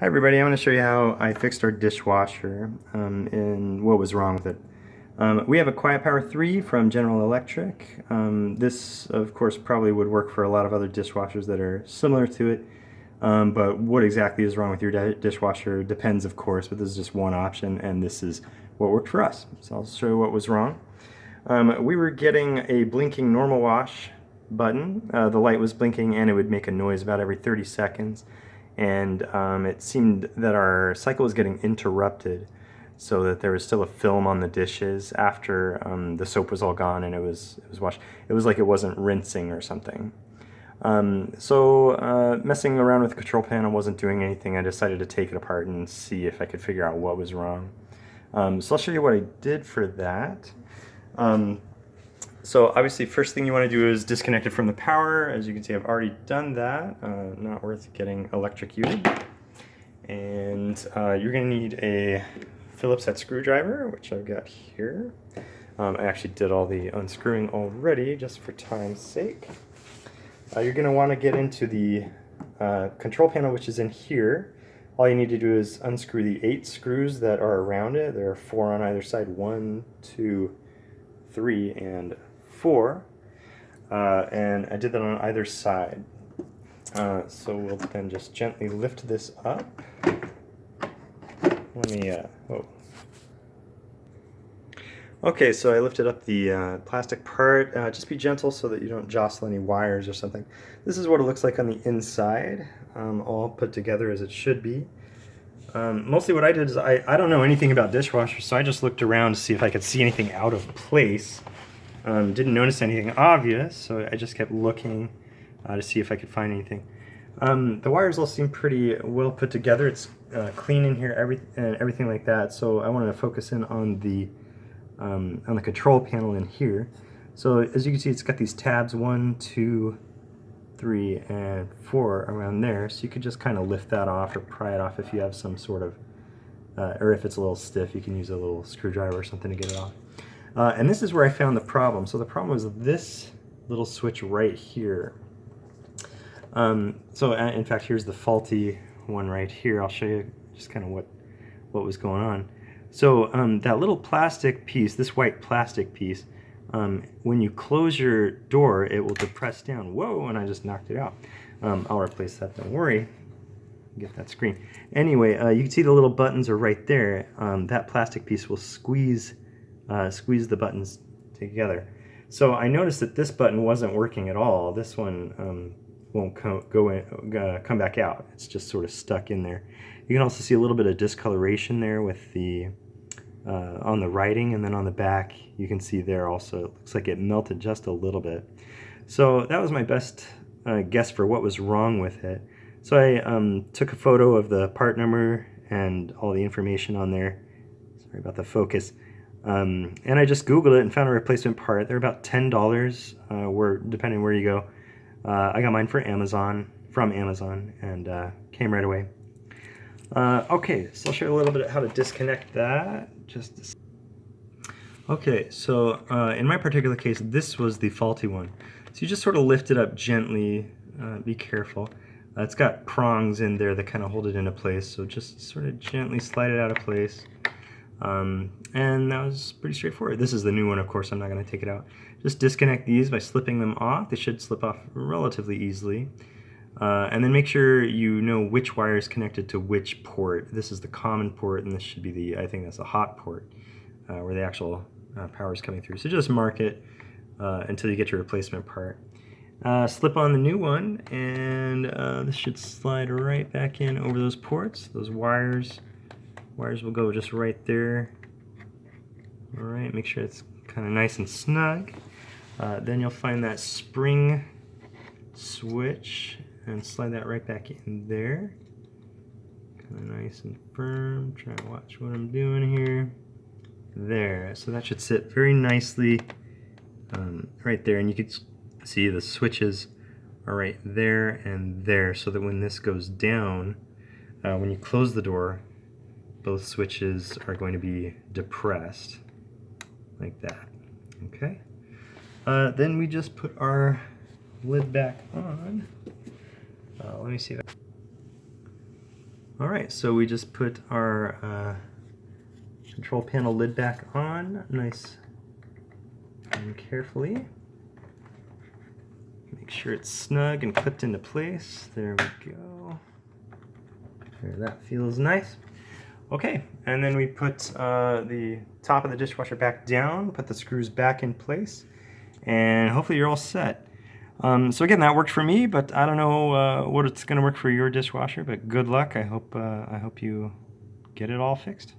Hi everybody, I'm going to show you how I fixed our dishwasher and what was wrong with it. We have a QuietPower 3 from General Electric. This of course probably would work for a lot of other dishwashers that are similar to it, but what exactly is wrong with your dishwasher depends of course, but this is just one option and this is what worked for us. So I'll show you what was wrong. We were getting a blinking normal wash button. The light was blinking and it would make a noise about every 30 seconds. And it seemed that our cycle was getting interrupted so that there was still a film on the dishes after the soap was all gone and it was washed. It was like it wasn't rinsing or something. Messing around with the control panel wasn't doing anything. I decided to take it apart and see if I could figure out what was wrong. So I'll show you what I did for that. So obviously first thing you want to do is disconnect it from the power. As you can see, I've already done that. Not worth getting electrocuted. And you're going to need a Phillips head screwdriver, which I've got here. I actually did all the unscrewing already just for time's sake. You're going to want to get into the control panel, which is in here. All you need to do is unscrew the 8 screws that are around it. There are 4 on either side, 1, 2, 3, and 4, and I did that on either side. So we'll then just gently lift this up. Let me, whoa. Okay, so I lifted up the plastic part. Just be gentle so that you don't jostle any wires or something. This is what it looks like on the inside, all put together as it should be. Mostly what I did is I don't know anything about dishwashers, so I just looked around to see if I could see anything out of place. Didn't notice anything obvious, so I just kept looking to see if I could find anything. The wires all seem pretty well put together. It's clean in here, everything like that. So I wanted to focus in on the control panel in here. So as you can see, it's got these tabs 1, 2, 3, and 4 around there. So you could just kind of lift that off or pry it off if you have some sort of, or if it's a little stiff, you can use a little screwdriver or something to get it off. And this is where I found the problem. So the problem was this little switch right here. In fact, here's the faulty one right here. I'll show you just kind of what was going on. So that little plastic piece, this white plastic piece, when you close your door, it will depress down. Whoa, and I just knocked it out. I'll replace that, don't worry. Get that screen. Anyway, you can see the little buttons are right there. That plastic piece will squeeze the buttons together. So I noticed that this button wasn't working at all. This one won't come back out. It's just sort of stuck in there. You can also see a little bit of discoloration there with the on the writing, and then on the back you can see there also it looks like it melted just a little bit. So that was my best guess for what was wrong with it. So I took a photo of the part number and all the information on there. Sorry about the focus. And I just Googled it and found a replacement part. They're about $10, depending where you go. I got mine from Amazon, and came right away. Okay, so I'll show you a little bit of how to disconnect that. Okay, so in my particular case, this was the faulty one. So you just sort of lift it up gently, be careful. It's got prongs in there that kind of hold it into place, so just sort of gently slide it out of place. And that was pretty straightforward. This is the new one, of course, I'm not going to take it out. Just disconnect these by slipping them off. They should slip off relatively easily. And then make sure you know which wire is connected to which port. This is the common port, and this should be the, I think that's the hot port, where the actual power is coming through. So just mark it until you get your replacement part. Slip on the new one, and this should slide right back in over those ports. Those wires will go just right there. All right, make sure it's kind of nice and snug. Then you'll find that spring switch and slide that right back in there. Kind of nice and firm. Try to watch what I'm doing here. There, so that should sit very nicely right there, and you can see the switches are right there and there, so that when this goes down, when you close the door, both switches are going to be depressed like that. Okay. Then we just put our lid back on. Let me see that. All right, so we just put our control panel lid back on, nice and carefully. Make sure it's snug and clipped into place. There we go. There, that feels nice. Okay, and then we put the top of the dishwasher back down, put the screws back in place, and hopefully you're all set. So again, that worked for me, but I don't know what it's going to work for your dishwasher, but good luck. I hope you get it all fixed.